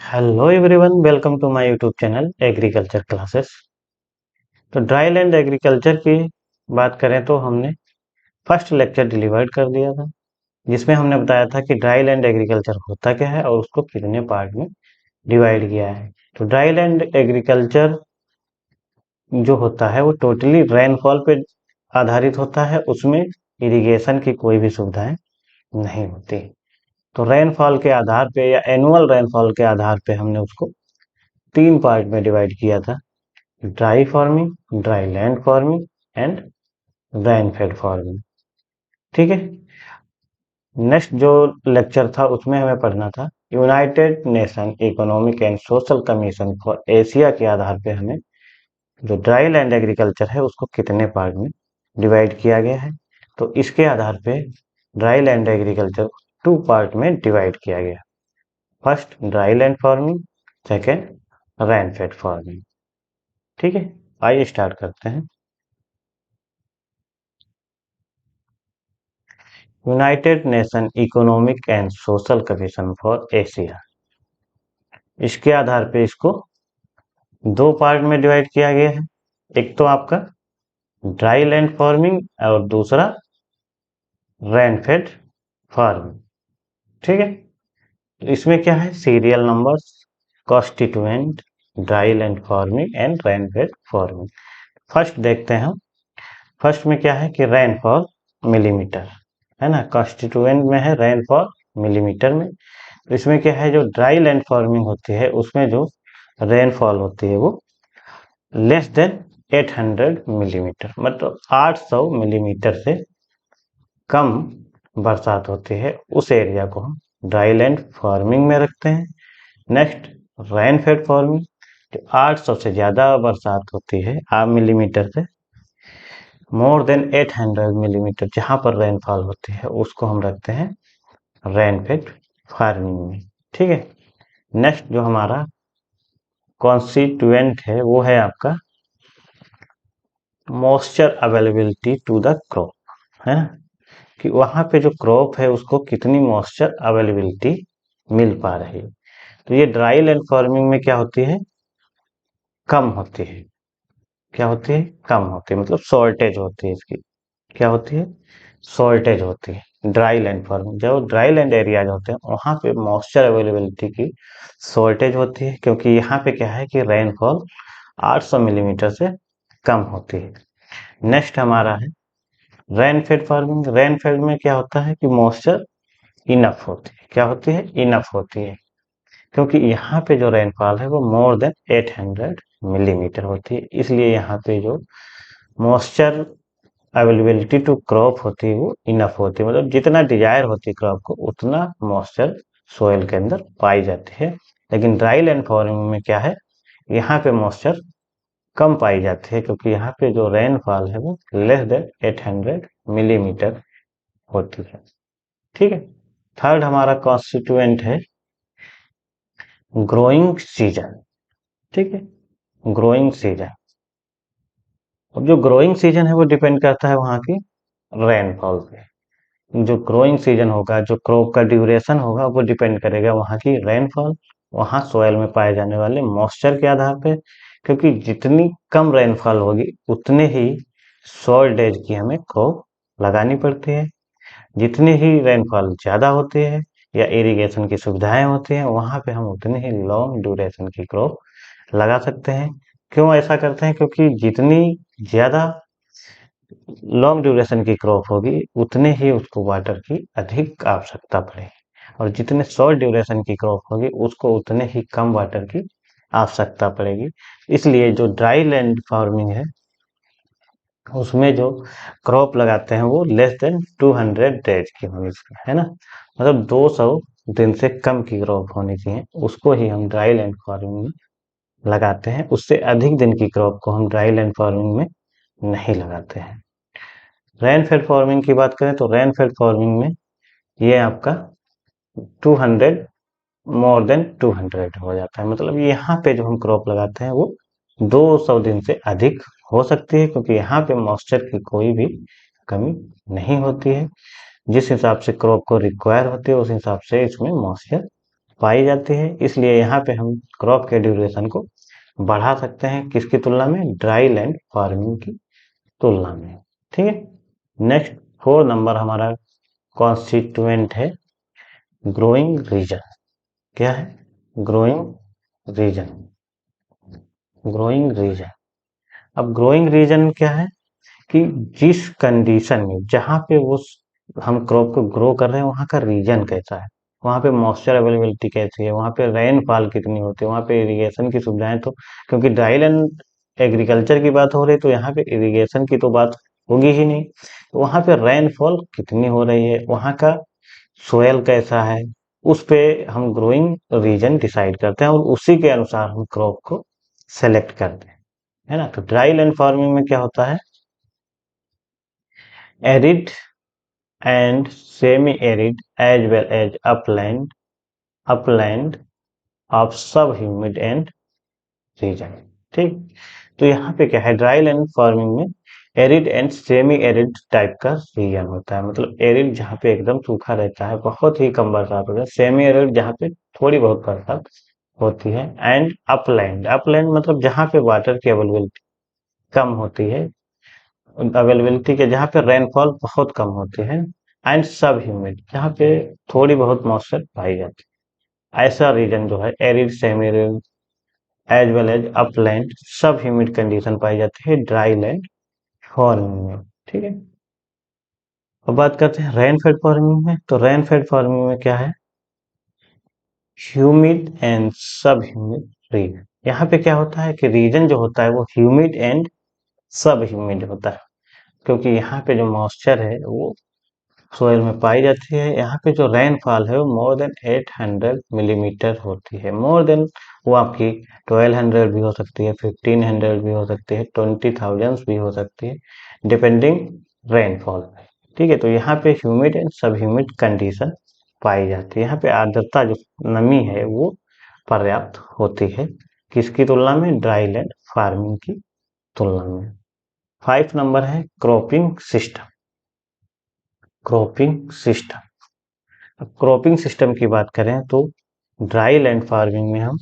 Hello everyone, welcome to my YouTube channel agriculture classes. तो dry land agriculture की बात करें तो हमने फर्स्ट लेक्चर डिलीवर्ड कर दिया था, जिसमें हमने बताया था कि ड्राई लैंड एग्रीकल्चर होता क्या है और उसको कितने पार्ट में डिवाइड किया है। तो ड्राई लैंड एग्रीकल्चर जो होता है वो टोटली रेनफॉल पे आधारित होता है, उसमें इरिगेशन की कोई भी सुविधाएं नहीं होती। तो रेनफॉल के आधार पे या एनुअल रेनफॉल के आधार पे हमने उसको तीन पार्ट में डिवाइड किया था: dry farming, dry land farming and rain fed farming. ठीक है। नेक्स्ट जो लेक्चर था उसमें हमें पढ़ना था United Nation Economic and Social Commission for Asia के आधार पे हमें जो ड्राई लैंड एग्रीकल्चर है उसको कितने पार्ट में डिवाइड किया गया है। तो इसके आधार पे dry land agriculture two part में डिवाइड किया गया: first dry land farming, second rain fed farming. ठीक है, आइए स्टार्ट करते हैं। United Nation Economic and Social Commission for Asia, इसके आधार पे इसको दो पार्ट में डिवाइड किया गया है। एक तो आपका ड्राई लैंड फार्मिंग और दूसरा रेन फेड फार्मिंग। ठीक है। तो इसमें क्या है, serial numbers, constituent, dry land farming and rain fed farming. First देखते हैं हम। फर्स्ट में क्या है कि रेनफॉल मिलीमीटर है ना, कॉन्स्टिट्यूएंट में है रेनफॉल मिलीमीटर में। तो इसमें क्या है, जो ड्राई लैंड फार्मिंग होती है उसमें जो रेनफॉल होती है वो लेस देन 800 मिलीमीटर, मतलब 800 मिलीमीटर से कम बरसात होती है, उस एरिया को हम ड्राई लैंड फार्मिंग में रखते हैं। नेक्स्ट रेन फेड फार्मिंग, जो 800 से ज्यादा बरसात होती है आप मिलीमीटर से, मोर देन 800 मिलीमीटर जहां पर रेनफॉल होती है उसको हम रखते हैं रेन फेड फार्मिंग में। ठीक है। नेक्स्ट जो हमारा कॉन्स्टिट्यूएंट है वो है आपका moisture availability to the crop, है ना, कि वहां पे जो क्रॉप है उसको कितनी मॉइस्चर अवेलेबिलिटी मिल पा रही है। तो ये ड्राई लैंड फार्मिंग में क्या होती है, कम होती है। क्या होती है, कम होती है, मतलब शॉर्टेज होती है इसकी। क्या होती है, शॉर्टेज होती है ड्राई लैंड फार्मिंग। जो ड्राई लैंड एरियाज होते हैं वहां पे मॉइस्चर अवेलेबिलिटी की शॉर्टेज होती है, क्योंकि यहाँ पे क्या है कि रेनफॉल 800 मिलीमीटर से कम होती है। नेक्स्ट हमारा है rain fed farming. Rain fade में क्या होता है कि मॉइस्चर इनफ होती है। क्या होती है, इनफ होती है, क्योंकि यहाँ पे जो रेनफॉल है वो मोर देन 800 मिलीमीटर होती है, इसलिए यहाँ पे जो मॉइस्चर अवेलेबिलिटी टू क्रॉप होती है वो इनफ होती है, मतलब जितना डिजायर होती है क्रॉप को उतना मॉइस्चर सोयल के अंदर पाई जाती है। लेकिन ड्राई लैंड फार्मिंग में क्या है, यहाँ पे मॉइस्चर कम पाई जाती है, क्योंकि यहाँ पे जो रेनफॉल है वो लेस देन 800 मिलीमीटर होती है। ठीक है। थर्ड हमारा कॉन्स्टिट्यूएंट है ग्रोइंग सीजन। ठीक है, ग्रोइंग सीजन। अब जो ग्रोइंग सीजन है वो डिपेंड करता है वहाँ की रेनफॉल पे। जो ग्रोइंग सीजन होगा, जो क्रॉप का ड्यूरेशन होगा, वो डिपेंड करेगा वहाँ की रेनफॉल, वहाँ सोयल में पाए जाने वाले मॉइस्चर के आधार पे, क्योंकि जितनी कम रेनफॉल होगी उतने ही सॉइल डेज की हमें क्रॉप लगानी पड़ती है। जितनी ही रेनफॉल ज़्यादा होती है या इरिगेशन की सुविधाएं होती हैं वहाँ पे हम उतनी ही लॉन्ग ड्यूरेशन की क्रॉप लगा सकते हैं। क्यों ऐसा करते हैं, क्योंकि जितनी ज़्यादा लॉन्ग ड्यूरेशन की क्रॉप होगी उतने ही उसको वाटर की अधिक आवश्यकता पड़ेगी, और जितने शॉर्ट ड्यूरेशन की क्रॉप होगी उसको उतने ही कम वाटर की आवश्यकता पड़ेगी। इसलिए जो ड्राई लैंड फार्मिंग है उसमें जो क्रॉप लगाते हैं वो लेस देन 200 डेज की होनी चाहिए, है ना, मतलब 200 दिन से कम की क्रॉप होनी चाहिए, उसको ही हम ड्राई लैंड फार्मिंग में लगाते हैं। उससे अधिक दिन की क्रॉप को हम ड्राई लैंड फार्मिंग में नहीं लगाते हैं। रेन फेड फार्मिंग की बात करें तो रेन फेड फार्मिंग में ये आपका 200, मोर देन 200 हो जाता है, मतलब यहाँ पे जो हम क्रॉप लगाते हैं वो 200 दिन से अधिक हो सकती है, क्योंकि यहाँ पे मॉइस्चर की कोई भी कमी नहीं होती है। जिस हिसाब से क्रॉप को रिक्वायर होती है उस हिसाब से इसमें मॉइस्चर पाई जाती है, इसलिए यहाँ पे हम क्रॉप के ड्यूरेशन को बढ़ा सकते हैं किसकी तुलना में, ड्राई लैंड फार्मिंग की तुलना में। ठीक है, नेक्स्ट 4 नंबर हमारा कॉन्स्टिट्यूएंट है ग्रोइंग रीजन। क्या है, ग्रोइंग रीजन। ग्रोइंग रीजन, अब ग्रोइंग रीजन क्या है कि जिस कंडीशन में जहां पे वो हम क्रॉप को ग्रो कर रहे हैं वहां का रीजन कैसा है, वहां पे मॉइस्चर अवेलेबिलिटी कैसी है, वहां पे रेनफॉल कितनी होती है, वहां पे इरिगेशन की सुविधाएं, तो क्योंकि ड्राई लैंड एग्रीकल्चर की बात हो रही है तो यहाँ पे इरिगेशन की तो बात होगी ही नहीं, तो वहां पे रेनफॉल कितनी हो रही है, वहां का सोयल कैसा है, उस पे हम ग्रोइंग रीजन डिसाइड करते हैं और उसी के अनुसार हम क्रॉप को सेलेक्ट करते हैं, है ना। तो ड्राई लैंड फार्मिंग में क्या होता है, arid and semi arid as well as upland of sub humid and region. ठीक, तो यहाँ पे क्या है, ड्राई लैंड फार्मिंग में arid and semi arid type का रीजन होता है, मतलब एरिड जहाँ पे एकदम सूखा रहता है, बहुत ही कम बरसात होता है, सेमी एरिड जहाँ पे थोड़ी बहुत बरसात होती है, एंड अपलैंड, अपलैंड मतलब जहाँ पे वाटर की अवेलेबिलिटी कम होती है, अवेलेबिलिटी के जहाँ पे रेनफॉल बहुत कम होती है, एंड सब ह्यूमिड जहाँ पे थोड़ी बहुत मॉइस्चर पाई जाती है, ऐसा रीजन जो है arid semi arid as well as upland sub humid condition पाई जाती है ड्राई लैंड फार्मिंग में। ठीक है, अब बात करते हैं रेन फेड फार्मिंग में। तो रेन फेड फार्मिंग में क्या है, humid and sub humid region. यहाँ पे क्या होता है कि रीजन जो होता है वो ह्यूमिड एंड सब ह्यूमिड होता है, क्योंकि यहाँ पे जो मॉइस्चर है वो सोयल में पाई जाती है, यहाँ पे जो रेनफॉल है वो मोर देन 800 मिलीमीटर होती है, मोर देन, वो आपकी 1200 भी हो सकती है, 1500 भी हो सकती है, 20,000 भी हो सकती है, डिपेंडिंग रेनफॉल पे। ठीक है, तो यहाँ पे humid and sub humid condition पाई जाती है, यहाँ पे आर्द्रता जो नमी है वो पर्याप्त होती है, किसकी तुलना में, ड्राई लैंड फार्मिंग की तुलना में। 5 नंबर है क्रॉपिंग सिस्टम। क्रॉपिंग सिस्टम, अब क्रॉपिंग सिस्टम की बात करें तो ड्राई लैंड फार्मिंग में हम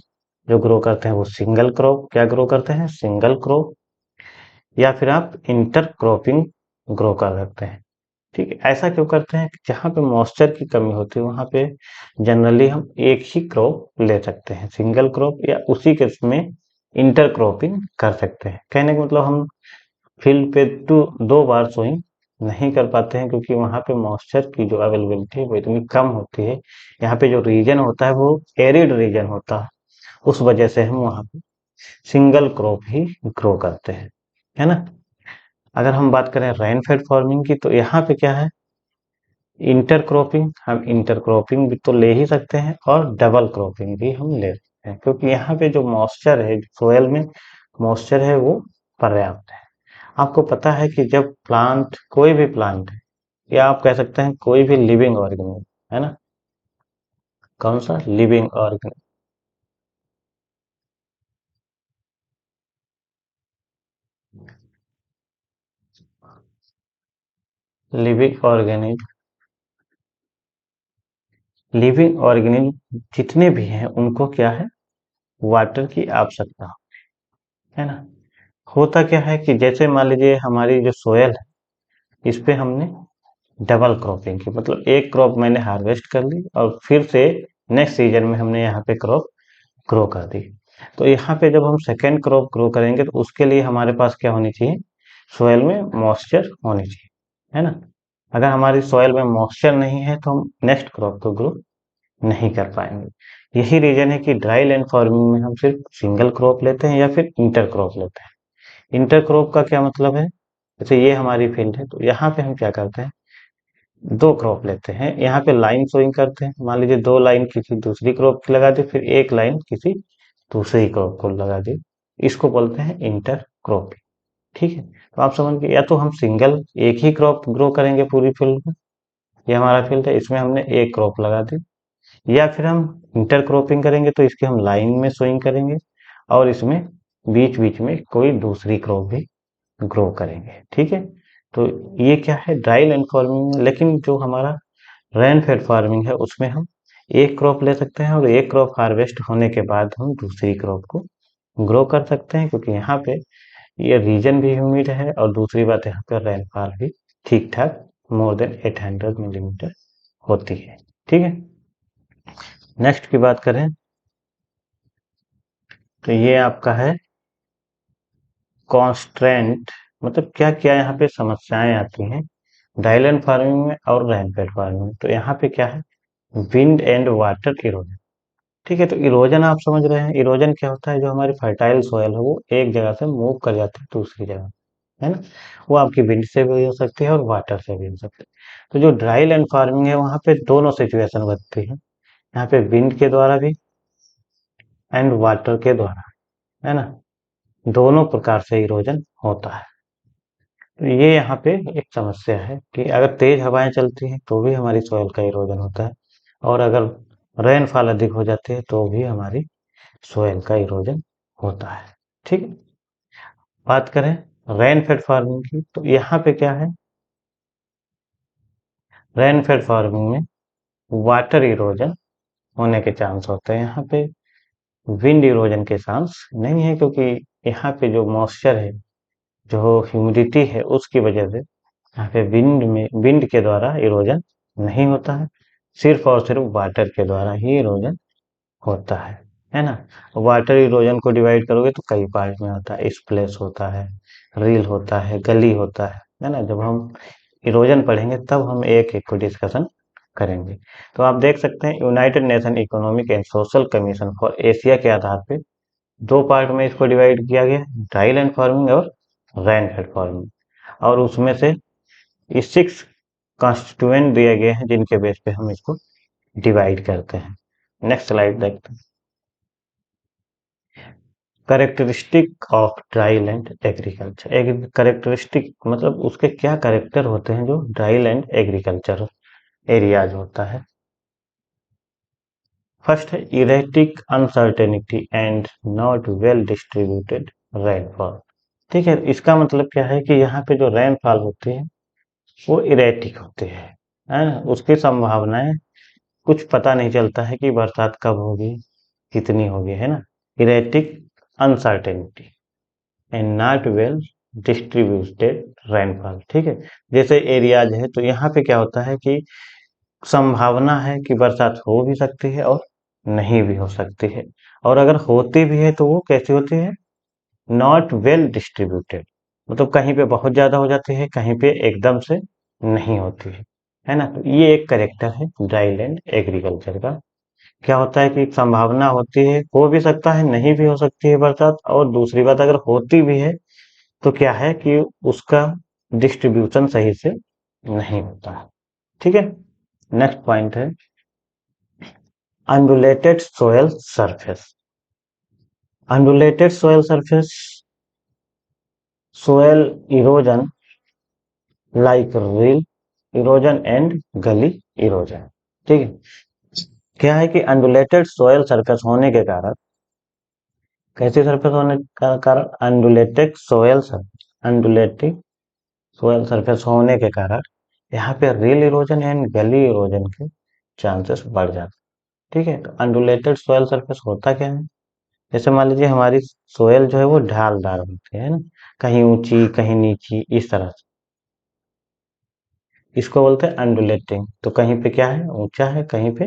जो ग्रो करते हैं वो सिंगल क्रॉप, क्या ग्रो करते हैं, सिंगल क्रॉप, या फिर आप इंटर क्रॉपिंग ग्रो कर सकते हैं। ठीक है, ऐसा क्यों करते हैं, जहाँ पे मॉइस्चर की कमी होती है वहां पे जनरली हम एक ही क्रॉप ले सकते हैं, सिंगल क्रॉप, या उसी के में इंटर क्रॉपिंग कर सकते हैं। कहने का मतलब हम फील्ड पे 2 बार सोइंग नहीं कर पाते हैं, क्योंकि वहां पे मॉइस्चर की जो अवेलेबिलिटी है वो इतनी कम होती है, यहाँ पे जो रीजन होता है वो एरिड रीजन होता है, उस वजह से हम वहां पे सिंगल क्रॉप ही ग्रो करते हैं, है ना। अगर हम बात करें रेन फेड फार्मिंग की, तो यहाँ पे क्या है, इंटर क्रॉपिंग, हम इंटर क्रॉपिंग भी तो ले ही सकते हैं और डबल क्रॉपिंग भी हम ले सकते हैं, क्योंकि यहाँ पे जो मॉइस्चर है, सोयल में मॉइस्चर है वो पर्याप्त है। आपको पता है कि जब प्लांट, कोई भी प्लांट है, या आप कह सकते हैं कोई भी लिविंग ऑर्गेनिज्म, है ना, कौन सा, living organism, living organism, living organism जितने भी हैं उनको क्या है, वाटर की आवश्यकता है ना। होता क्या है कि जैसे मान लीजिए हमारी जो सोयल है, इस पे हमने डबल क्रॉपिंग की, मतलब एक क्रॉप मैंने हार्वेस्ट कर ली और फिर से नेक्स्ट सीजन में हमने यहाँ पे क्रॉप ग्रो कर दी। तो यहाँ पे जब हम सेकेंड क्रॉप ग्रो करेंगे तो उसके लिए हमारे पास क्या होनी चाहिए, सोयल में मॉइस्चर होनी चाहिए, है ना। अगर हमारी सोयल में मॉइस्चर नहीं है तो हम नेक्स्ट क्रॉप को ग्रो नहीं कर पाएंगे। यही रीजन है कि ड्राई लैंड फार्मिंग में हम सिर्फ सिंगल क्रॉप लेते हैं या फिर इंटर क्रॉप लेते हैं। इंटर क्रॉप का क्या मतलब है, जैसे ये हमारी फील्ड है तो यहाँ पे हम क्या करते हैं, 2 क्रॉप लेते हैं, यहाँ पे लाइन सोइंग करते हैं, मान लीजिए 2 लाइन किसी दूसरी क्रॉप की लगा दी, फिर एक लाइन किसी दूसरी क्रॉप को लगा दी, इसको बोलते हैं इंटर क्रॉपिंग। ठीक है, तो आप समझ गए, या तो हम सिंगल एक ही क्रॉप ग्रो करेंगे पूरी फील्ड में, ये हमारा फील्ड है इसमें हमने एक क्रॉप लगा दी, या फिर हम इंटर क्रॉपिंग करेंगे तो इसके हम लाइन में सोइंग करेंगे और इसमें बीच बीच में कोई दूसरी क्रॉप भी ग्रो करेंगे। ठीक है, तो ये क्या है ड्राई लैंड फार्मिंग में। लेकिन जो हमारा रेन फेड फार्मिंग है उसमें हम एक क्रॉप ले सकते हैं और एक क्रॉप हार्वेस्ट होने के बाद हम दूसरी क्रॉप को ग्रो कर सकते हैं, क्योंकि यहाँ पे ये रीजन भी ह्यूमिड है और दूसरी बात यहाँ पे रेनफॉल भी ठीक ठाक मोर देन 800 मिलीमीटर होती है। ठीक है, नेक्स्ट की बात करें तो ये आपका है कॉन्स्ट्रेंट, मतलब क्या क्या यहाँ पे समस्याएं आती हैं ड्राईलैंड फार्मिंग में और रेनफेड फार्मिंग में। तो यहाँ पे क्या है, विंड एंड वाटर इरोजन। ठीक है, तो इरोजन आप समझ रहे हैं, इरोजन क्या होता है, जो हमारी फर्टाइल सॉइल है वो एक जगह से मूव कर जाती है दूसरी जगह, है ना। वो आपकी विंड से भी हो सकती है और वाटर से भी हो सकती है। तो जो ड्राई लैंड फार्मिंग है वहां पे दोनों सिचुएशन बनती है, यहाँ पे विंड के द्वारा भी एंड वाटर के द्वारा, है ना, दोनों प्रकार से इरोजन होता है। तो ये यहाँ पे एक समस्या है कि अगर तेज हवाएं चलती हैं तो भी हमारी सॉइल का इरोजन होता है, और अगर रेनफॉल अधिक हो जाती है तो भी हमारी सॉइल का इरोजन होता है। ठीक है, बात करें रेनफेड फार्मिंग की, तो यहाँ पे क्या है, रेनफेड फार्मिंग में वाटर इरोजन होने के चांस होते हैं, यहाँ पे विंड इरोजन के चांस नहीं है, क्योंकि यहाँ पे जो मॉइस्चर है, जो ह्यूमिडिटी है, उसकी वजह से यहाँ पे विंड के द्वारा इरोजन नहीं होता है, सिर्फ और सिर्फ वाटर के द्वारा ही इरोजन होता है ना। वाटर इरोजन को डिवाइड करोगे तो कई पार्ट में होता है, स्प्लैश होता है, रील होता है, गली होता है ना। जब हम इरोजन पढ़ेंगे तब हम एक एक को डिस्कशन करेंगे। तो आप देख सकते हैं United Nation Economic and Social Commission for Asia के आधार पे दो पार्ट में इसको डिवाइड किया गया, ड्राई लैंड फार्मिंग और रेन फेड फार्मिंग, और उसमें से ये 6 कॉन्स्टिट्यूएंट दिए गए हैं जिनके बेस पे हम इसको डिवाइड करते हैं। नेक्स्ट स्लाइड देखते हैं, characteristic of dry land agriculture. एक करेक्टरिस्टिक मतलब उसके क्या करेक्टर होते हैं जो ड्राई लैंड एग्रीकल्चर एरियाज होता है। फर्स्ट है erratic uncertainty and not well distributed rainfall. ठीक है, इसका मतलब क्या है कि यहाँ पे जो रेनफॉल होती है वो इरेटिक होती है ना, उसकी संभावनाएं कुछ पता नहीं चलता है कि बरसात कब होगी, कितनी होगी, है ना। Erratic uncertainty and not well distributed rainfall. ठीक है, जैसे एरियाज है तो यहाँ पे क्या होता है कि संभावना है कि बरसात हो भी सकती है और नहीं भी हो सकती है, और अगर होती भी है तो वो कैसी होती है, नॉट वेल डिस्ट्रीब्यूटेड, मतलब कहीं पे बहुत ज्यादा हो जाती है, कहीं पे एकदम से नहीं होती है ना। तो ये एक करेक्टर है ड्राई लैंड एग्रीकल्चर का। क्या होता है कि संभावना होती है, हो भी सकता है, नहीं भी हो सकती है बरसात, और दूसरी बात अगर होती भी है तो क्या है कि उसका डिस्ट्रीब्यूशन सही से नहीं होता है। ठीक है, नेक्स्ट पॉइंट है undulated soil surface. Undulated soil surface, soil erosion like rill erosion and gully erosion. ठीक है, क्या है कि अनडुलेटेड सोयल सरफेस होने के कारण, कैसे सरफेस होने का कारण, अनडुलेटिंग सोयल सरफेस होने के कारण यहाँ पे रिल इरोजन एंड गली इरोजन के चांसेस बढ़ जाते हैं। ठीक है, तो अनडुलेटेड सोयल सरफेस होता क्या है, जैसे मान लीजिए हमारी सोयल जो है वो ढालदार होती है ना, कहीं ऊंची कहीं नीची इस तरह से, इसको बोलते हैं अनडुलेटिंग। तो कहीं पे क्या है, ऊंचा है, कहीं पे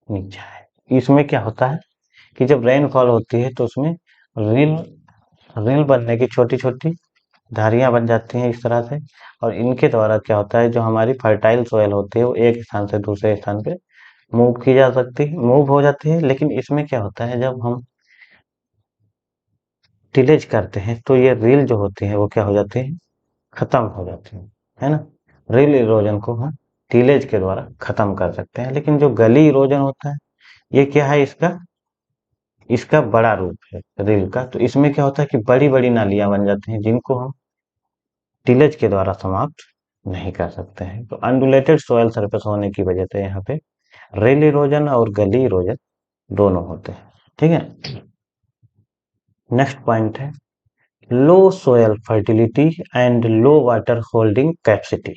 नीचा है। इसमें क्या होता है कि जब रेनफॉल होती है तो उसमें रिल रिल बनने की छोटी छोटी धारियां बन जाती हैं इस तरह से, और इनके द्वारा क्या होता है, जो हमारी फर्टाइल सोयल होती है वो एक स्थान से दूसरे स्थान पे मूव की जा सकती है, मूव हो जाती है। लेकिन इसमें क्या होता है, जब हम टिलेज करते हैं तो ये रील जो होती है वो क्या हो जाती है, खत्म हो जाती है ना। रील इरोजन को हम टिलेज के द्वारा खत्म कर सकते हैं। लेकिन जो गली इरोजन होता है ये क्या है, इसका इसका बड़ा रूप है रील का। तो इसमें क्या होता है कि बड़ी बड़ी नालियां बन जाती हैं जिनको हम टिलेज के द्वारा समाप्त नहीं कर सकते हैं। तो अनडुलेटेड सोयल सरफेस होने की वजह से यहाँ पे रील इरोजन और गली इरोजन दोनों होते हैं। ठीक है, नेक्स्ट पॉइंट है low soil fertility and low water holding capacity.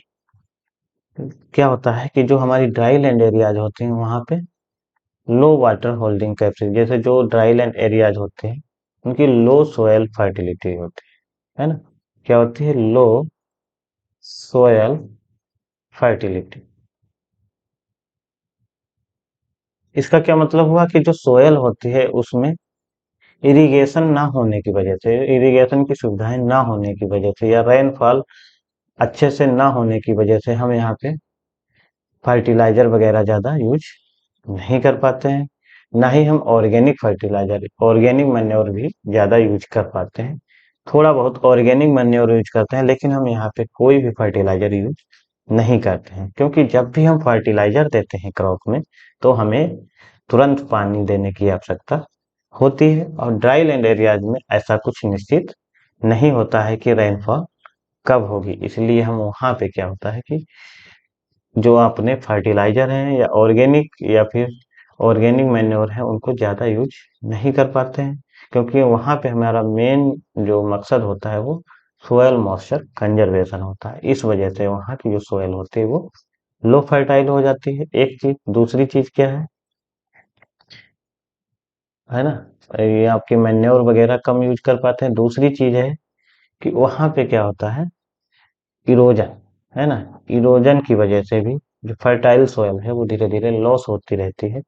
क्या होता है कि जो हमारी ड्राई लैंड एरियाज होते हैं वहां पे लो वाटर होल्डिंग कैपेसिटी, जैसे जो ड्राई लैंड एरियाज होते हैं उनकी लो सोयल फर्टिलिटी होती है ना, क्या होती है, लो सोयल फर्टिलिटी। इसका क्या मतलब हुआ कि जो सोयल होती है उसमें इरिगेशन ना होने की वजह से, इरिगेशन की सुविधाएं ना होने की वजह से, या रेनफॉल अच्छे से ना होने की वजह से हम यहाँ पे फर्टिलाइजर वगैरह ज़्यादा यूज नहीं कर पाते हैं। ना ही हम ऑर्गेनिक फर्टिलाइजर, ऑर्गेनिक मैन्योर भी ज़्यादा यूज कर पाते हैं। थोड़ा बहुत ऑर्गेनिक मैन्योर यूज करते हैं, लेकिन हम यहाँ पे कोई भी फर्टिलाइजर यूज नहीं करते हैं, क्योंकि जब भी हम फर्टिलाइजर देते हैं क्रॉप में तो हमें तुरंत पानी देने की आवश्यकता होती है, और ड्राई लैंड एरियाज में ऐसा कुछ निश्चित नहीं होता है कि रेनफॉल कब होगी। इसलिए हम वहाँ पे क्या होता है कि जो अपने फर्टिलाइजर हैं या ऑर्गेनिक, या फिर ऑर्गेनिक मैन्योर है, उनको ज़्यादा यूज नहीं कर पाते हैं, क्योंकि वहाँ पे हमारा मेन जो मकसद होता है वो सोयल मॉइस्चर कंजर्वेशन होता है। इस वजह से वहाँ की जो सोयल होती है वो लो फर्टाइल हो जाती है, एक चीज। दूसरी चीज क्या है ना, ये आपके मैन्योर वगैरह कम यूज कर पाते हैं। दूसरी चीज है कि वहाँ पे क्या होता है, इरोजन, है ना, इरोजन की वजह से भी जो फर्टाइल सोयल है वो धीरे धीरे लॉस होती रहती है।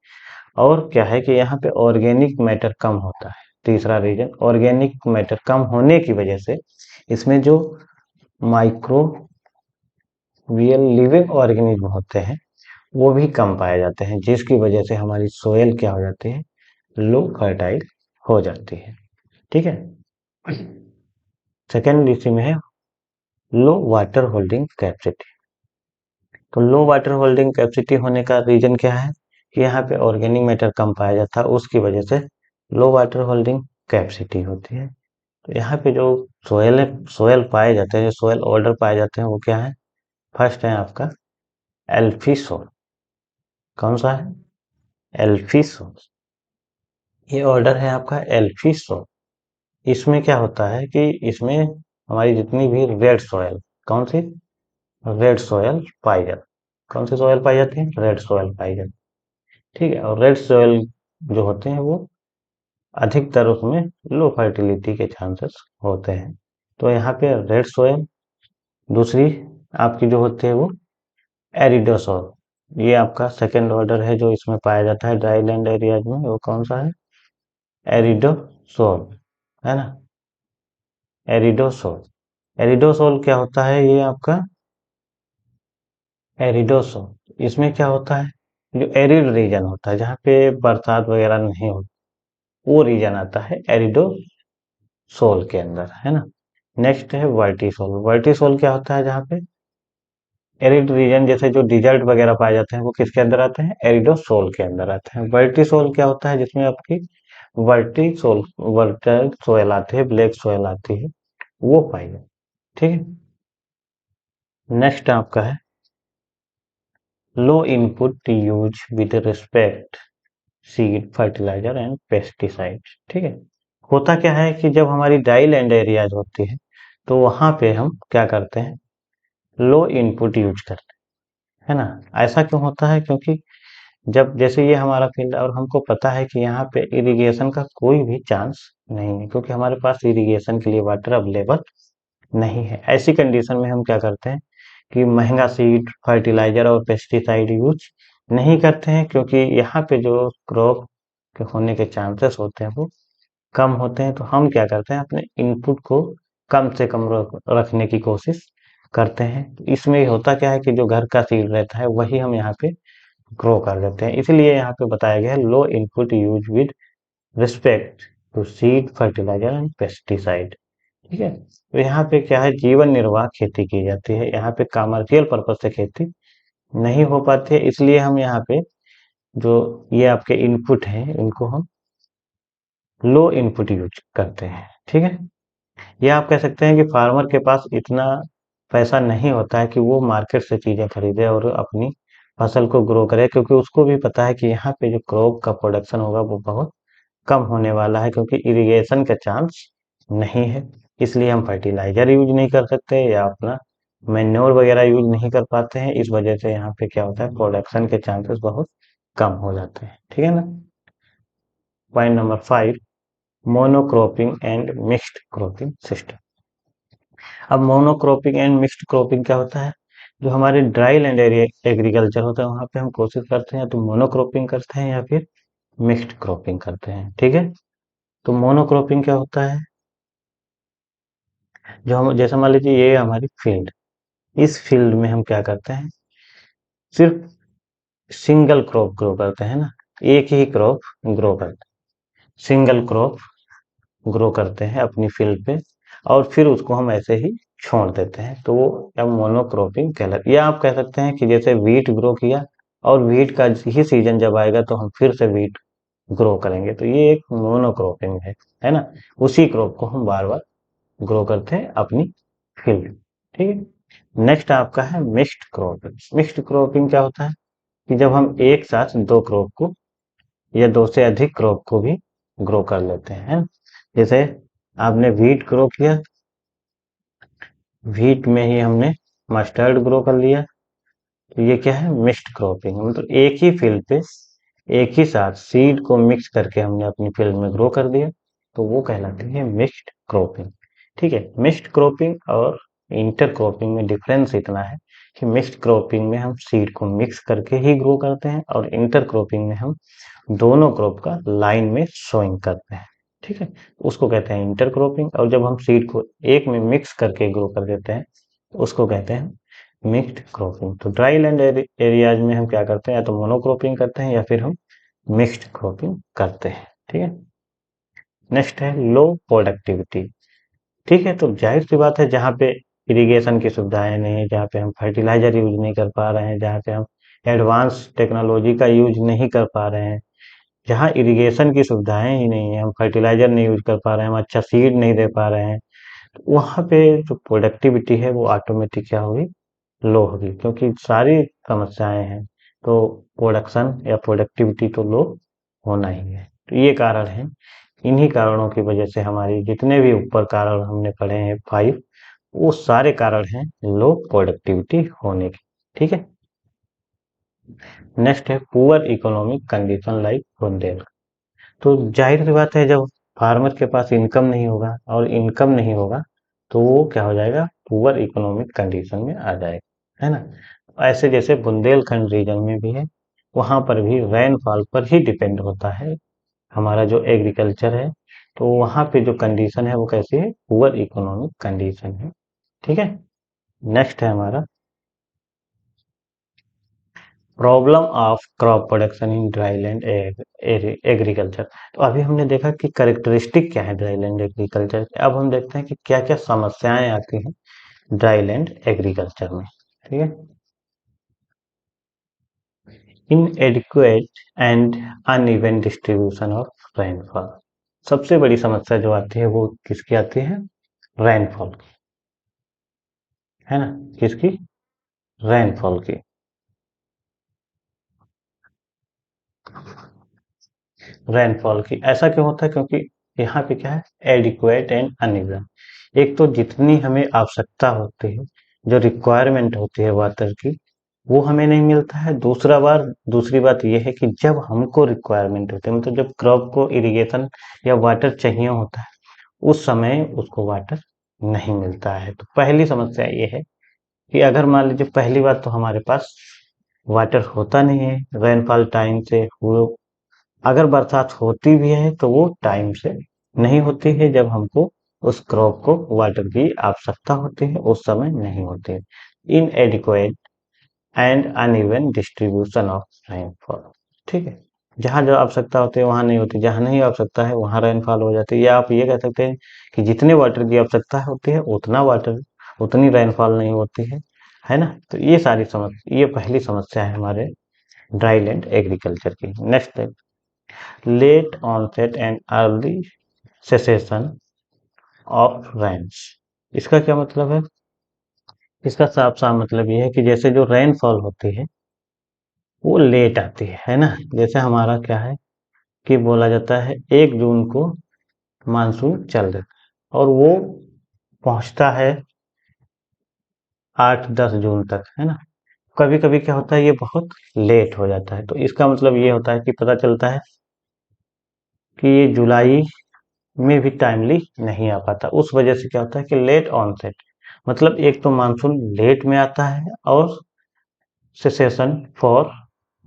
और क्या है कि यहाँ पे ऑर्गेनिक मैटर कम होता है। तीसरा रीजन, ऑर्गेनिक मैटर कम होने की वजह से इसमें जो माइक्रोबियल लिविंग ऑर्गेनिज्म होते हैं वो भी कम पाए जाते हैं, जिसकी वजह से हमारी सोयल क्या हो जाती है, लो फर्टाइल हो जाती है। ठीक है। सेकेंड इसी में है लो वाटर होल्डिंग कैपेसिटी। तो लो वाटर होल्डिंग कैपेसिटी होने का रीजन क्या है कि यहाँ पे ऑर्गेनिक मैटर कम पाया जाता है, उसकी वजह से लो वाटर होल्डिंग कैपेसिटी होती है। तो यहाँ पे जो सोयल सोयल पाए जाते हैं, जो सोयल ऑर्डर पाए जाते हैं वो क्या है, फर्स्ट है आपका एल्फी सोल। कौन सा है, एल्फी सोल। ये ऑर्डर है आपका एल्फी सोल। इसमें क्या होता है कि इसमें हमारी जितनी भी रेड सॉयल, कौन सी, रेड सॉयल पाई जाती, कौन सी सॉयल पाई जाती है, रेड सॉयल पाई जाती है। ठीक है। और रेड सॉयल जो होते हैं वो अधिकतर उसमें लो फर्टिलिटी के चांसेस होते हैं। तो यहाँ पे रेड सॉयल। दूसरी आपकी जो होती है वो एरिडोसॉल। ये आपका सेकेंड ऑर्डर है जो इसमें पाया जाता है ड्राई लैंड एरियाज में। वो कौन सा है, एरिडोसोल, है ना, एरिडोसोल। एरिडोसोल क्या होता है, ये आपका एरिडोसोल, इसमें क्या होता है, जो एरिड रीजन होता है जहाँ पे बरसात वगैरह नहीं होती, वो रीजन आता है एरिडोसोल के अंदर, है ना। नेक्स्ट है वर्टिसोल। वर्टिसोल क्या होता है, जहाँ पे एरिड रीजन जैसे जो डिजर्ट वगैरह पाए जाते हैं वो किसके अंदर आते हैं, एरिडोसोल के अंदर आते हैं। वर्टिसोल क्या होता है, जिसमें आपकी वर्टिसोल, वर्टाइल सोयल आती है, ब्लैक सोयल आती है, वो पाई जाए। ठीक है। नेक्स्ट आपका है low input use with respect seed fertiliser and pesticide. ठीक है। होता क्या है कि जब हमारी ड्राई लैंड एरियाज होती है तो वहां पे हम क्या करते हैं, लो इनपुट यूज करते हैं, है ना। ऐसा क्यों होता है, क्योंकि जब जैसे ये हमारा फील्ड है और हमको पता है कि यहाँ पे इरिगेशन का कोई भी चांस नहीं है, क्योंकि हमारे पास इरिगेशन के लिए वाटर अवेलेबल नहीं है। ऐसी कंडीशन में हम क्या करते हैं कि महंगा सीड फर्टिलाइजर और पेस्टिसाइड यूज नहीं करते हैं, क्योंकि यहाँ पे जो क्रॉप के होने के चांसेस होते हैं वो कम होते हैं। तो हम क्या करते हैं, अपने इनपुट को कम से कम रखने की कोशिश करते हैं। तो इसमें होता क्या है कि जो घर का सीड रहता है वही हम यहाँ पे ग्रो कर देते हैं। इसीलिए यहाँ पे बताया गया है low input use with respect to seed fertiliser and pesticide. ठीक है। तो यहाँ पे क्या है, जीवन निर्वाह खेती की जाती है, यहाँ पे कमर्शियल पर्पज से खेती नहीं हो पाती है। इसलिए हम यहाँ पे जो ये आपके इनपुट हैं इनको हम लो इनपुट यूज करते हैं। ठीक है। ये आप कह सकते हैं कि फार्मर के पास इतना पैसा नहीं होता है कि वो मार्केट से चीजें खरीदे और अपनी फसल को ग्रो करे, क्योंकि उसको भी पता है कि यहाँ पे जो क्रॉप का प्रोडक्शन होगा वो बहुत कम होने वाला है, क्योंकि इरिगेशन का चांस नहीं है। इसलिए हम फर्टिलाइजर यूज नहीं कर सकते या अपना मैन्योर वगैरह यूज नहीं कर पाते हैं। इस वजह से यहाँ पे क्या होता है, प्रोडक्शन के चांसेस बहुत कम हो जाते हैं, ठीक है ना। Point number 5, monocropping and mixed cropping system. अब मोनोक्रॉपिंग एंड मिक्स्ड क्रॉपिंग क्या होता है? जो हमारे ड्राई लैंड एरिया एग्रीकल्चर होता है वहां पे हम कोशिश करते हैं या तो मोनोक्रॉपिंग करते हैं या फिर मिक्स्ड क्रॉपिंग करते हैं, ठीक है। तो मोनोक्रॉपिंग क्या होता है? जो हम जैसे मान लीजिए ये हमारी फील्ड, इस फील्ड में हम क्या करते हैं, सिर्फ सिंगल क्रॉप ग्रो करते हैं ना, एक ही क्रॉप ग्रो करते हैं, सिंगल क्रॉप ग्रो करते हैं अपनी फील्ड पे, और फिर उसको हम ऐसे ही छोड़ देते हैं, तो वो अब मोनोक्रॉपिंग कहलाता है। या आप कह सकते हैं कि जैसे वीट ग्रो किया और वीट का ही सीजन जब आएगा तो हम फिर से वीट ग्रो करेंगे, तो ये एक मोनोक्रॉपिंग है ना। उसी क्रॉप को हम बार बार ग्रो करते हैं अपनी फील्ड, ठीक है। नेक्स्ट आपका है मिक्स्ड क्रॉपिंग। मिक्स्ड क्रॉपिंग क्या होता है कि जब हम एक साथ दो क्रॉप को या दो से अधिक क्रॉप को भी ग्रो कर लेते हैं, है ना? जैसे आपने वीट ग्रो किया, वीट में ही हमने मस्टर्ड ग्रो कर लिया, तो ये क्या है, मिक्स्ड क्रॉपिंग। मतलब एक ही फील्ड पे एक ही साथ सीड को मिक्स करके हमने अपनी फील्ड में ग्रो कर दिया, तो वो कहलाती है मिक्स्ड क्रॉपिंग, ठीक है। मिक्स्ड क्रॉपिंग और इंटर क्रॉपिंग में डिफरेंस इतना है कि मिक्स्ड क्रॉपिंग में हम सीड को मिक्स करके ही ग्रो करते हैं और इंटर क्रॉपिंग में हम दोनों क्रॉप का लाइन में सोइंग करते हैं, ठीक है। उसको कहते हैं इंटर क्रॉपिंग। और जब हम सीड को एक में मिक्स करके ग्रो कर देते हैं तो उसको कहते हैं मिक्स्ड क्रॉपिंग। तो ड्राई लैंड एरियाज में हम क्या करते हैं, या तो मोनोक्रॉपिंग करते हैं या फिर हम मिक्स्ड क्रॉपिंग करते हैं, ठीक है। नेक्स्ट है लो प्रोडक्टिविटी, ठीक है। तो जाहिर सी बात है जहाँ पे इरिगेशन की सुविधाएं नहीं है, जहाँ पे हम फर्टिलाइजर यूज नहीं कर पा रहे हैं, जहाँ पे हम एडवांस टेक्नोलॉजी का यूज नहीं कर पा रहे हैं, जहाँ इरिगेशन की सुविधाएं ही नहीं है, हम फर्टिलाइजर नहीं यूज कर पा रहे हैं, हम अच्छा सीड नहीं दे पा रहे हैं, तो वहाँ पे जो प्रोडक्टिविटी है वो ऑटोमेटिक क्या होगी, लो होगी, क्योंकि सारी समस्याएं हैं, तो प्रोडक्शन या प्रोडक्टिविटी तो लो होना ही है। तो ये कारण है, इन्हीं कारणों की वजह से हमारी जितने भी ऊपर कारण हमने पढ़े हैं 5, वो सारे कारण हैं लो प्रोडक्टिविटी होने के, ठीक है। नेक्स्ट है poor economic condition like Bundelkhand. तो जाहिर सी बात है जब फार्मर के पास इनकम नहीं होगा और इनकम नहीं होगा तो वो क्या हो जाएगा, पुअर इकोनॉमिक कंडीशन में आ जाएगा, है ना। ऐसे जैसे बुंदेलखंड रीजन में भी है, वहां पर भी रेनफॉल पर ही डिपेंड होता है हमारा जो एग्रीकल्चर है, तो वहां पे जो कंडीशन है वो कैसी है, पुअर इकोनॉमिक कंडीशन है, ठीक है। नेक्स्ट है हमारा problem of crop production in dryland agriculture. तो अभी हमने देखा कि करेक्टरिस्टिक क्या है ड्राईलैंड एग्रीकल्चर, अब हम देखते हैं कि क्या क्या समस्याएं आती हैं ड्राईलैंड एग्रीकल्चर में, ठीक है। इनएडिक्वेट and uneven distribution of rainfall. सबसे बड़ी समस्या जो आती है वो किसकी आती है, रेनफॉल की, है ना। किसकी, रेनफॉल की। रेनफॉल की ऐसा क्यों होता है, क्योंकि यहाँ पे क्या है, एडिक्वेट एंड अनइवन। एक तो जितनी हमें आवश्यकता होती है, जो रिक्वायरमेंट होती है वाटर की, वो हमें नहीं मिलता है। दूसरी बात यह है कि जब हमको रिक्वायरमेंट होती है, मतलब जब क्रॉप को इरिगेशन या वाटर चाहिए होता है, उस समय उसको वाटर नहीं मिलता है। तो पहली समस्या ये है कि अगर मान लीजिए पहली बात तो हमारे पास वाटर होता नहीं है रेनफॉल टाइम से, वो अगर बरसात होती भी है तो वो टाइम से नहीं होती है, जब हमको उस क्रॉप को वाटर की आवश्यकता होती है उस समय नहीं होती है। इनएडिक्वेट and uneven distribution of rainfall, ठीक है। जहां जो आवश्यकता होती है वहां नहीं होती, जहां नहीं आवश्यकता है वहां रेनफॉल हो जाती है। या आप ये कह सकते हैं कि जितने वाटर की आवश्यकता होती है उतना वाटर, उतनी रेनफॉल नहीं होती है ना। तो ये सारी समस्या, ये पहली समस्या है हमारे ड्राईलैंड एग्रीकल्चर की। Next, let onset and early cessation of rains. इसका क्या मतलब है, इसका साफ साफ मतलब ये है कि जैसे जो रेनफॉल होती है वो लेट आती है ना। जैसे हमारा क्या है कि बोला जाता है 1 जून को मानसून चल जाता है और वो पहुंचता है 8-10 जून तक, है ना। कभी कभी क्या होता है, ये बहुत लेट हो जाता है। तो इसका मतलब ये होता है कि पता चलता है कि ये जुलाई में भी टाइमली नहीं आ पाता। उस वजह से क्या होता है कि लेट ऑनसेट, मतलब एक तो मानसून लेट में आता है, और सेसेशन फॉर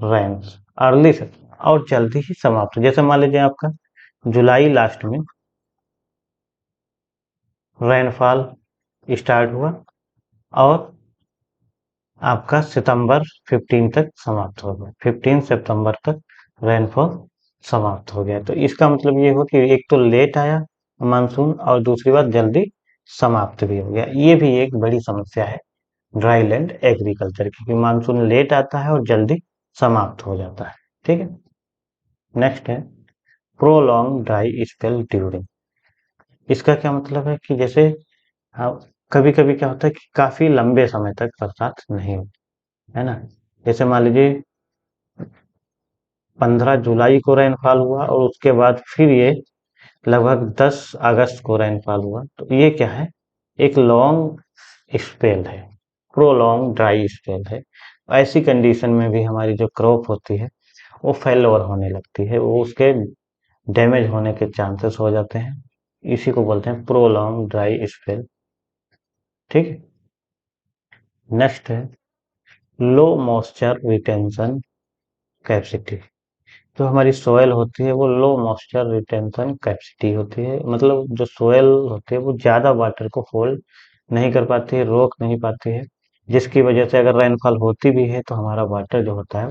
रेन्स अर्ली से, और जल्दी ही समाप्त। जैसे मान लीजिए आपका जुलाई लास्ट में रेनफॉल स्टार्ट हुआ, और आपका सितंबर 15 तक समाप्त हो गया, 15 सितंबर तक रेनफॉल समाप्त हो गया। तो इसका मतलब ये हुआ कि एक तो लेट आया मानसून, और दूसरी बात जल्दी समाप्त भी हो गया। ये भी एक बड़ी समस्या है ड्राई लैंड एग्रीकल्चर की, कि मानसून लेट आता है और जल्दी समाप्त हो जाता है। ठीक है, नेक्स्ट है प्रोलॉन्ग ड्राई स्पेल ड्यूरिंग। इसका क्या मतलब है कि जैसे कभी कभी क्या होता है कि काफी लंबे समय तक बरसात नहीं होती है ना। जैसे मान लीजिए 15 जुलाई को रेनफॉल हुआ, और उसके बाद फिर ये लगभग 10 अगस्त को रेनफॉल हुआ। तो ये क्या है, एक लॉन्ग स्पेल है, प्रोलॉन्ग ड्राई स्पेल है। ऐसी कंडीशन में भी हमारी जो क्रॉप होती है वो फेल ओवर होने लगती है, वो उसके डैमेज होने के चांसेस हो जाते हैं। इसी को बोलते हैं प्रोलॉन्ग ड्राई स्पेल। ठीक है, नेक्स्ट है लो मॉइस्चर रिटेंशन कैपेसिटी। जो हमारी सोयल होती है वो लो मॉइस्चर रिटेंशन कैपेसिटी होती है, मतलब जो सोयल होती है वो ज्यादा वाटर को होल्ड नहीं कर पाती है, रोक नहीं पाती है, जिसकी वजह से अगर रेनफॉल होती भी है तो हमारा वाटर जो होता है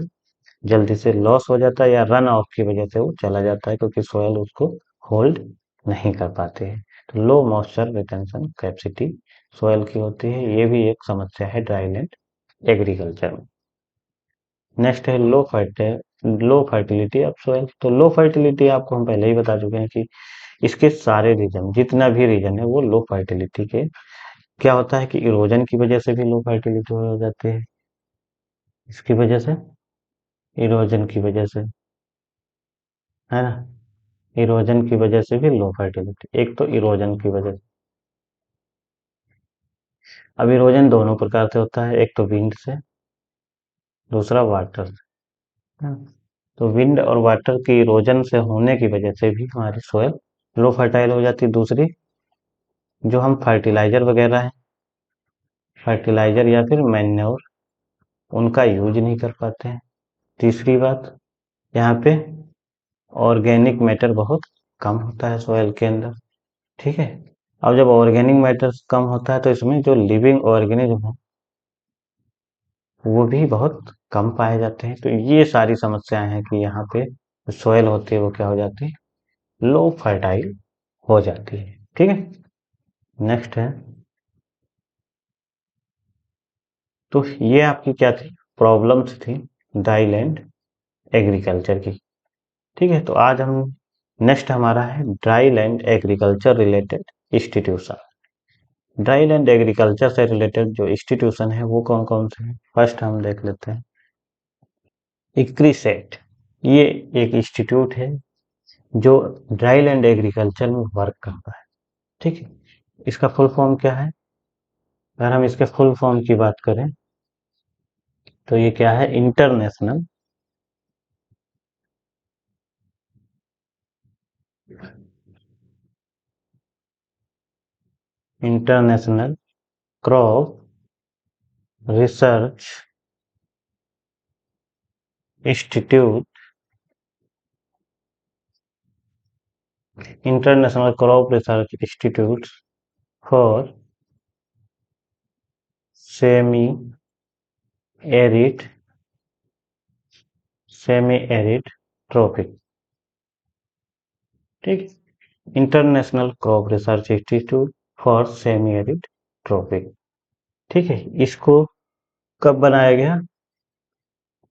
जल्दी से लॉस हो जाता है, या रन ऑफ की वजह से वो चला जाता है, क्योंकि सोयल उसको होल्ड नहीं कर पाते हैं। तो low moisture retention capacity soil की होती है, ये भी एक समस्या है ड्राई लैंड एग्रीकल्चर में। नेक्स्ट है लो फर्टिलिटी ऑफ सोयल। तो लो फर्टिलिटी आपको हम पहले ही बता चुके हैं कि इसके सारे रीजन, जितना भी रीजन है वो लो फर्टिलिटी के, क्या होता है कि इरोजन की वजह से भी लो फर्टिलिटी हो जाती है, इसकी वजह से, इरोजन की वजह से, है ना, इरोजन की वजह से भी लो फर्टिलिटी, एक तो इरोजन की वजह से। अब इरोजन दोनों प्रकार से होता है, एक तो विंड से, दूसरा वाटर से, है ना? तो विंड और वाटर की इरोजन से होने की वजह से भी हमारी सोयल लो फर्टाइल हो जाती है। दूसरी, जो हम फर्टिलाइजर वगैरह है, फर्टिलाइजर या फिर मैन्योर, उनका यूज नहीं कर पाते हैं। तीसरी बात, यहाँ पे ऑर्गेनिक मैटर बहुत कम होता है सोयल के अंदर। ठीक है, अब जब ऑर्गेनिक मैटर कम होता है तो इसमें जो लिविंग ऑर्गेनिज्म है वो भी बहुत कम पाए जाते हैं। तो ये सारी समस्याएं हैं कि यहाँ पे सोयल होती है वो क्या हो जाती है, लो फर्टाइल हो जाती है। ठीक है, नेक्स्ट है, तो ये आपकी क्या थी, प्रॉब्लम्स थी ड्राई लैंड एग्रीकल्चर की। ठीक है, तो आज हम, नेक्स्ट हमारा है dry land agriculture related institution. Dry land agriculture से रिलेटेड जो इंस्टीट्यूशन है वो कौन कौन से हैं, फर्स्ट हम देख लेते हैं इक्रीसेट। ये एक इंस्टीट्यूट है जो ड्राई लैंड एग्रीकल्चर में वर्क करता है। ठीक है, इसका फुल फॉर्म क्या है, अगर हम इसके फुल फॉर्म की बात करें तो ये क्या है, international crop research institute, international crop research institute for semi arid, semi arid tropic. ठीक, international crop research institute for semi arid tropic. ठीक है, इसको कब बनाया गया,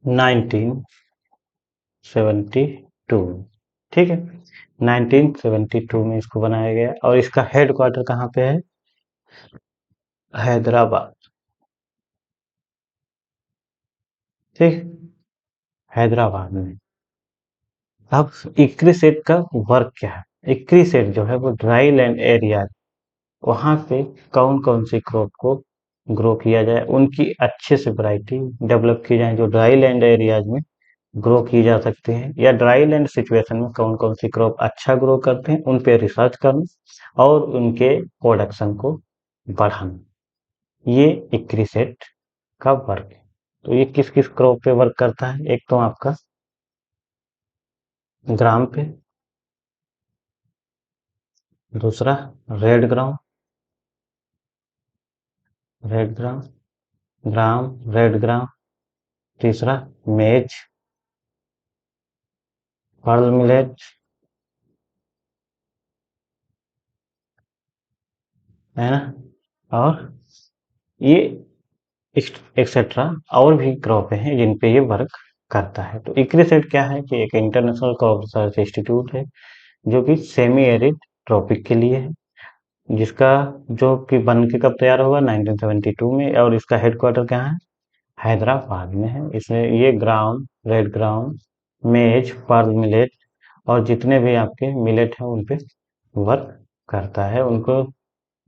1972। ठीक है, 1972 में इसको बनाया गया, और इसका हेड क्वार्टर कहाँ पे है, हैदराबाद। ठीक, हैदराबाद में। अब इक्रीसेट का वर्क क्या है, इक्रीसेट जो है वो ड्राई लैंड एरिया, वहां पे कौन कौन सी क्रॉप को ग्रो किया जाए, उनकी अच्छे से वैरायटी डेवलप की जाए जो ड्राई लैंड एरियाज में ग्रो की जा सकती है, या ड्राई लैंड सिचुएशन में कौन कौन सी क्रॉप अच्छा ग्रो करते हैं उन पे रिसर्च करना और उनके प्रोडक्शन को बढ़ाना, ये इक्रिसेट का वर्क है। तो ये किस किस क्रॉप पे वर्क करता है? एक तो आपका ग्राम पे, दूसरा रेड ग्राम, रेड ग्राम, ग्राम, रेड ग्राम, तीसरा मेज, पर्ल मिलेट, है ना, और ये एक्सेट्रा और भी क्रॉप हैं जिन पे ये वर्क करता है। तो इक्रिसेट क्या है कि एक इंटरनेशनल क्रॉप रिसर्च इंस्टीट्यूट है जो कि सेमी एरिड ट्रॉपिक के लिए है, जिसका जो कि बन के कब तैयार होगा 1972 में, और इसका हेडक्वार्टर कहाँ है? हैदराबाद में है। इसमें ये ग्राउंड, रेड ग्राउंड, मेज, पर्ल मिलेट और जितने भी आपके मिलेट हैं उन पे वर्क करता है। उनको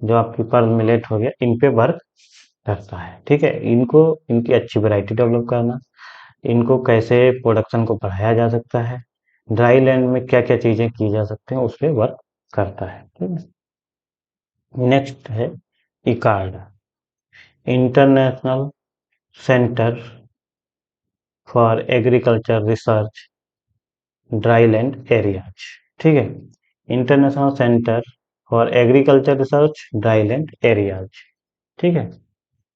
जो आपकी पर्ल मिलेट हो गया इन पे वर्क करता है। ठीक है, इनको इनकी अच्छी वैरायटी डेवलप करना, इनको कैसे प्रोडक्शन को बढ़ाया जा सकता है, ड्राई लैंड में क्या क्या चीजें की जा सकती हैं, उस पर वर्क करता है। ठीक है, नेक्स्ट है इकार्ड, international centre for agriculture research dry land areas. ठीक है, international centre for agriculture research dry land areas. ठीक है,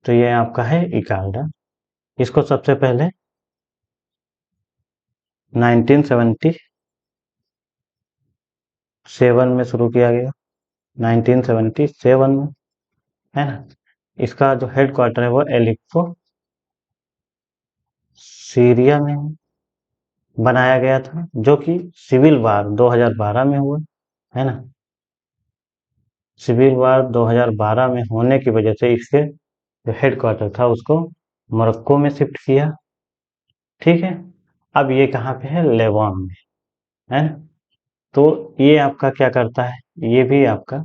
तो ये आपका है इकार्डा। इसको सबसे पहले 1977 में शुरू किया गया, 1977 में, है ना। इसका जो हेडक्वार्टर है वो एलिप्पो सीरिया में बनाया गया था, जो कि सिविल वार 2012 में हुआ, है ना। सिविल वार 2012 में होने की वजह से इसके जो हेडक्वार्टर था उसको मोरक्को में शिफ्ट किया। ठीक है, अब ये कहाँ पे है? लेबान में, है ना। तो ये आपका क्या करता है? ये भी आपका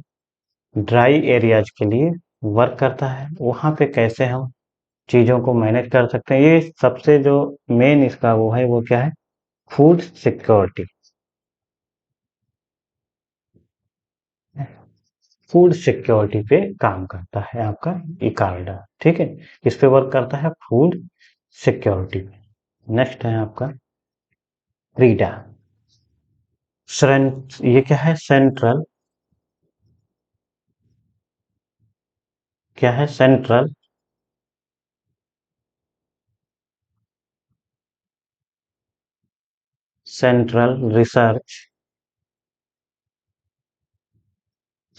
ड्राई एरियाज के लिए वर्क करता है। वहाँ पे कैसे हम चीज़ों को मैनेज कर सकते हैं, ये सबसे जो मेन इसका वो है, वो क्या है? Food security. फूड सिक्योरिटी पे काम करता है आपका इकार्डा। ठीक है, किस पे वर्क करता है? फूड सिक्योरिटी पे। नेक्स्ट है आपका क्रीडा। ये क्या है? सेंट्रल, क्या है? Central central research,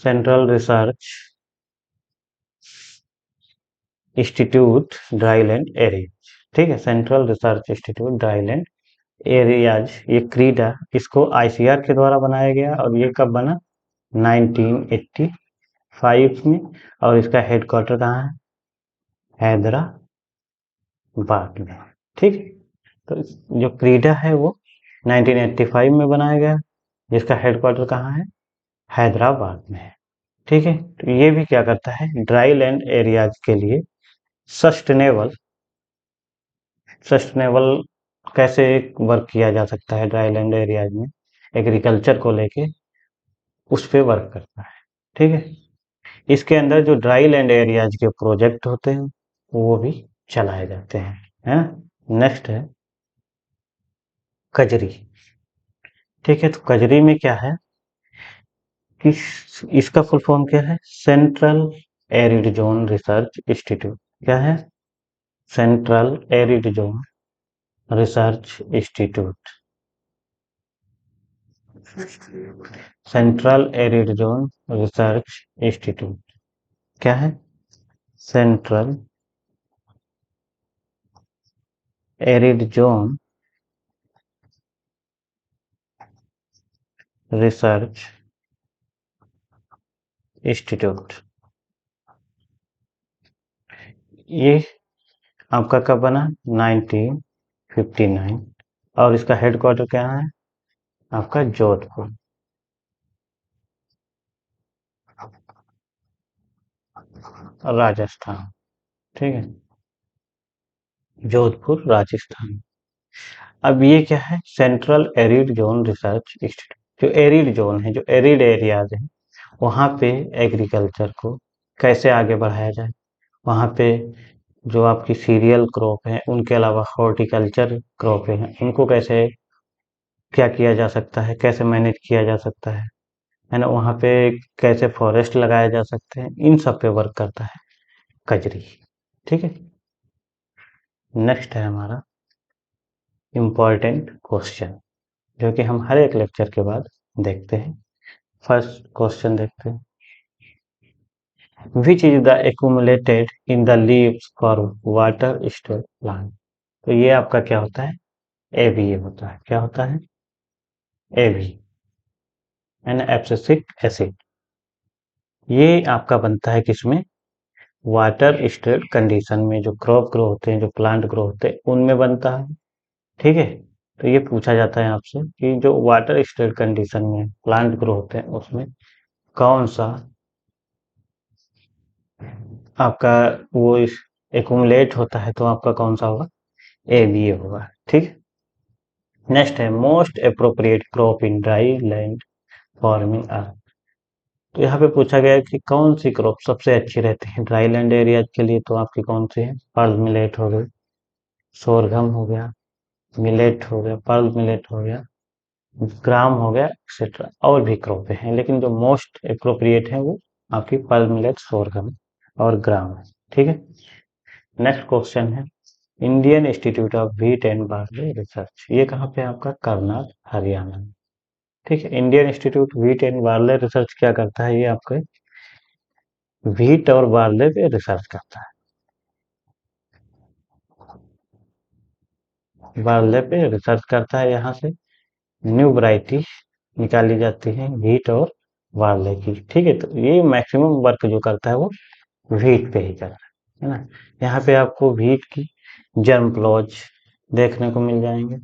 central research institute dryland area. ठीक है, central research institute dryland areas, ये क्रीडा, इसको आईसीआर के द्वारा बनाया गया और ये कब बना? 1985 में। और इसका हेडक्वार्टर कहाँ है? हैदराबाद में। ठीक है, तो जो क्रीडा है वो 1985 में बनाया गया, जिसका हेडक्वार्टर कहाँ है? हैदराबाद में है। ठीक है, तो ये भी क्या करता है? ड्राई लैंड एरियाज के लिए सस्टेनेबल, सस्टेनेबल कैसे वर्क किया जा सकता है ड्राई लैंड एरियाज में, एग्रीकल्चर को लेके उस पे वर्क करता है। ठीक है, इसके अंदर जो ड्राई लैंड एरियाज के प्रोजेक्ट होते हैं वो भी चलाए जाते हैं, है। नेक्स्ट है कजरी। ठीक है, तो कजरी में क्या है कि इसका फुल फॉर्म क्या है? Central arid zone research institute. क्या है? Central arid zone research institute, central arid zone research institute. क्या है? Central arid zone research institute. ये आपका कब बना? 1959। और इसका हेडक्वार्टर क्या है? आपका जोधपुर, राजस्थान। ठीक है, जोधपुर राजस्थान। अब ये क्या है, central arid zone research institute. जो एरिड जोन है, जो एरिड एरियाज है, वहाँ पे एग्रीकल्चर को कैसे आगे बढ़ाया जाए, वहाँ पे जो आपकी सीरियल क्रॉप है, उनके अलावा हॉर्टिकल्चर क्रॉप है, उनको कैसे क्या किया जा सकता है, कैसे मैनेज किया जा सकता है ना, वहाँ पे कैसे फॉरेस्ट लगाए जा सकते हैं, इन सब पे वर्क करता है कजरी। ठीक है, नेक्स्ट है हमारा इम्पोर्टेंट क्वेश्चन, जो कि हम हर एक लेक्चर के बाद देखते हैं। फर्स्ट क्वेश्चन देखते हैं, which is the accumulated in the leaves for water store plant. तो ये आपका क्या होता है, एबी होता है। क्या होता है, एबी, एन एब्सिसिक एसिड। ये आपका बनता है किसमें, वाटर स्टेड कंडीशन में, जो क्रॉप ग्रो होते हैं, जो प्लांट ग्रो होते हैं, उनमें बनता है। ठीक है, तो ये पूछा जाता है आपसे कि जो वाटर स्टेड कंडीशन में प्लांट ग्रो होते हैं, उसमें कौन सा आपका वो इस एकुमुलेट होता है, तो आपका कौन सा होगा, ए बी ए होगा। ठीक। नेक्स्ट है most appropriate crop in dry land farming अर्थ। तो यहाँ पे पूछा गया है कि कौन सी क्रॉप सबसे अच्छी रहती है ड्राई लैंड एरिया के लिए, तो आपकी कौन सी है, पर्ल मिलेट हो गई, सोरघम हो गया, मिलेट हो गया, पर्ल मिलेट हो गया, ग्राम हो गया, एक्सेट्रा। और भी क्रॉपें हैं, लेकिन जो मोस्ट अप्रोप्रिएट है वो आपकी पर्ल मिलेट, सोरघम और ग्राम है। ठीक है, नेक्स्ट क्वेश्चन है Indian institute of wheat and barley research. ये कहाँ पे है आपका, करनाल हरियाणा में। ठीक है, Indian institute wheat and barley research क्या करता है, ये आपके व्हीट और बार्ले पे रिसर्च करता है, बार्ले पे रिसर्च करता है। यहाँ से न्यू वैरायटी निकाली जाती है व्हीट और बार्ले की। ठीक है, तो ये मैक्सिमम वर्क जो करता है वो व्हीट पे ही करता है ना। यहाँ पे आपको व्हीट की जर्म प्लॉज देखने को मिल जाएंगे,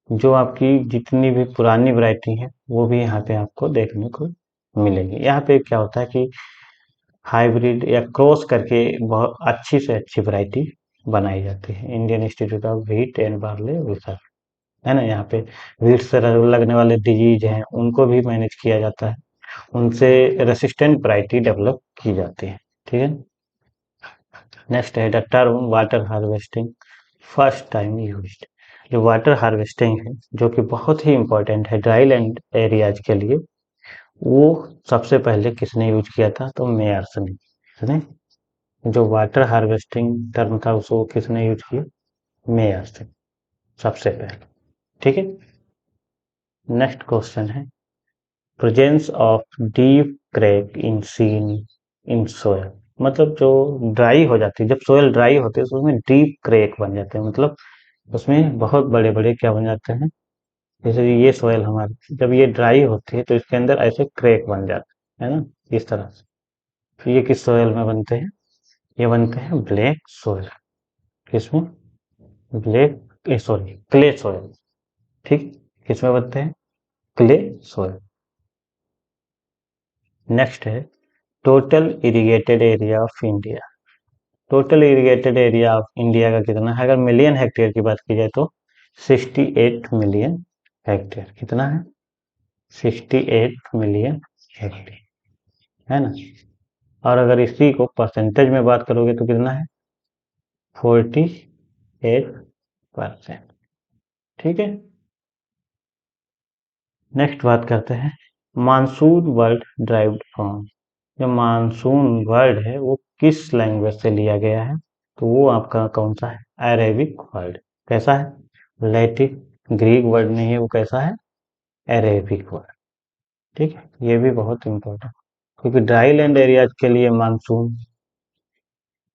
जो आपकी जितनी भी पुरानी वैरायटी है वो भी यहाँ पे आपको देखने को मिलेगी। यहाँ पे क्या होता है कि हाइब्रिड या क्रॉस करके बहुत अच्छी से अच्छी वैरायटी बनाई जाती है। Indian institute of wheat and barley research, है ना। यहाँ पे व्हीट से लगने वाले डिजीज हैं, उनको भी मैनेज किया जाता है, उनसे रेसिस्टेंट वैरायटी डेवलप की जाती है। ठीक है, नेक्स्ट है the term water harvesting first time used. जो वाटर हार्वेस्टिंग है, जो कि बहुत ही इंपॉर्टेंट है ड्राई लैंड एरियाज के लिए, वो सबसे पहले किसने यूज किया था, तो मेयर्स ने। सुने, जो वाटर हार्वेस्टिंग टर्म था उसको किसने यूज किया, मेयर्स ने सबसे पहले। ठीक है, नेक्स्ट क्वेश्चन है presence of deep crack in seen in soil. मतलब जो ड्राई हो जाती है, जब सोयल ड्राई होती है तो उसमें डीप क्रैक बन जाते हैं, मतलब उसमें बहुत बड़े बड़े क्या बन जाते हैं, जैसे ये सोयल हमारी जब ये ड्राई होती है तो इसके अंदर ऐसे क्रैक बन जाते हैं, है ना, इस तरह से। तो ये किस सोयल में बनते हैं, ये बनते हैं ब्लैक सोयल। किसमें, ब्लैक सॉरी क्ले सोयल। ठीक, किसमें बनते हैं, क्ले सोयल। नेक्स्ट है total irrigated area of India. Total irrigated area of India का कितना है, अगर मिलियन हेक्टेयर की बात की जाए तो 68 मिलियन हेक्टेयर। कितना है, 68 मिलियन हेक्टेयर, है ना। और अगर इसी को परसेंटेज में बात करोगे तो कितना है, 48%। ठीक है, नेक्स्ट बात करते हैं मानसून वर्ड ड्राइव्ड फ्रॉम। जो मानसून वर्ड है वो किस लैंग्वेज से लिया गया है, तो वो आपका कौन सा है, अरेबिक वर्ड। कैसा है, लैटिन ग्रीक वर्ड नहीं है वो, कैसा है, अरेबिक वर्ड। ठीक है, ये भी बहुत इंपॉर्टेंट, क्योंकि ड्राई लैंड एरियाज के लिए मानसून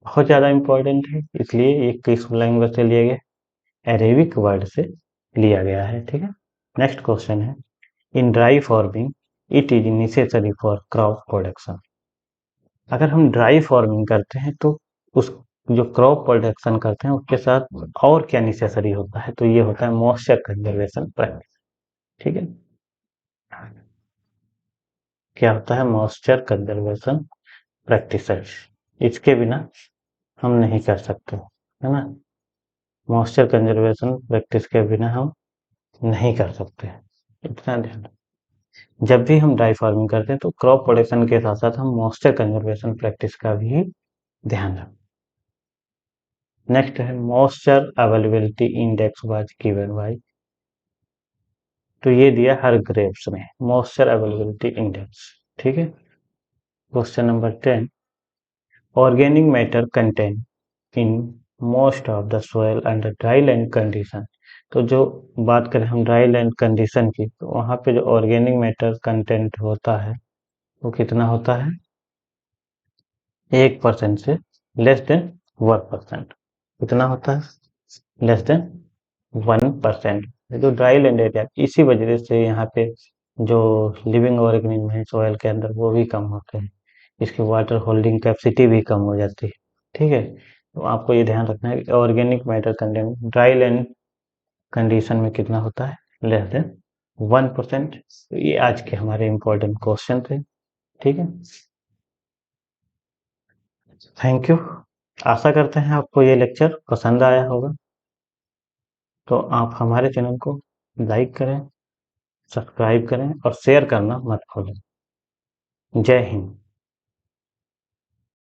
बहुत ज्यादा इंपॉर्टेंट है, इसलिए ये किस लैंग्वेज से लिया गया, अरेबिक वर्ड से लिया गया है। ठीक है, नेक्स्ट क्वेश्चन है in dry farming it is necessary for crop production. अगर हम ड्राई फार्मिंग करते हैं तो उस जो क्रॉप प्रोडक्शन करते हैं उसके साथ और क्या नेसेसरी होता है, तो ये होता है मॉइस्चर कंजर्वेशन प्रैक्टिस। ठीक है, क्या होता है, मॉइस्चर कंजर्वेशन प्रैक्टिसेस। इसके बिना हम नहीं कर सकते, है ना। मॉइस्चर कंजर्वेशन प्रैक्टिस के बिना हम नहीं कर सकते, इतना ध्यान। जब भी हम ड्राई फार्मिंग करते हैं तो क्रॉप प्रोडक्शन के साथ साथ हम मॉइस्चर कंजर्वेशन प्रैक्टिस का भी ध्यान रखें। नेक्स्ट है moisture availability index was given by, तो ये दिया हर ग्रेप्स में मॉइस्चर अवेलेबिलिटी इंडेक्स। ठीक है। Question number 10, organic matter content in most of the soil under dry land condition. तो जो बात करें हम ड्राई लैंड कंडीशन की, तो वहाँ पे जो ऑर्गेनिक मैटर कंटेंट होता है वो कितना होता है, 1% से लेस देन 1%। कितना होता है, लेस देन 1%। जो ड्राई लैंड एरिया, इसी वजह से यहाँ पे जो लिविंग ऑर्गेनिज्म है सॉइल के अंदर वो भी कम होते हैं, इसकी वाटर होल्डिंग कैपेसिटी भी कम हो जाती है। ठीक है। तो आपको ये ध्यान रखना है कि organic matter content dry land condition में कितना होता है, लेस देन 1%। तो ये आज के हमारे इंपॉर्टेंट क्वेश्चन थे। ठीक है। Thank you. आशा करते हैं आपको ये लेक्चर पसंद आया होगा। तो आप हमारे चैनल को लाइक करें, सब्सक्राइब करें और शेयर करना मत भूलें। जय हिंद।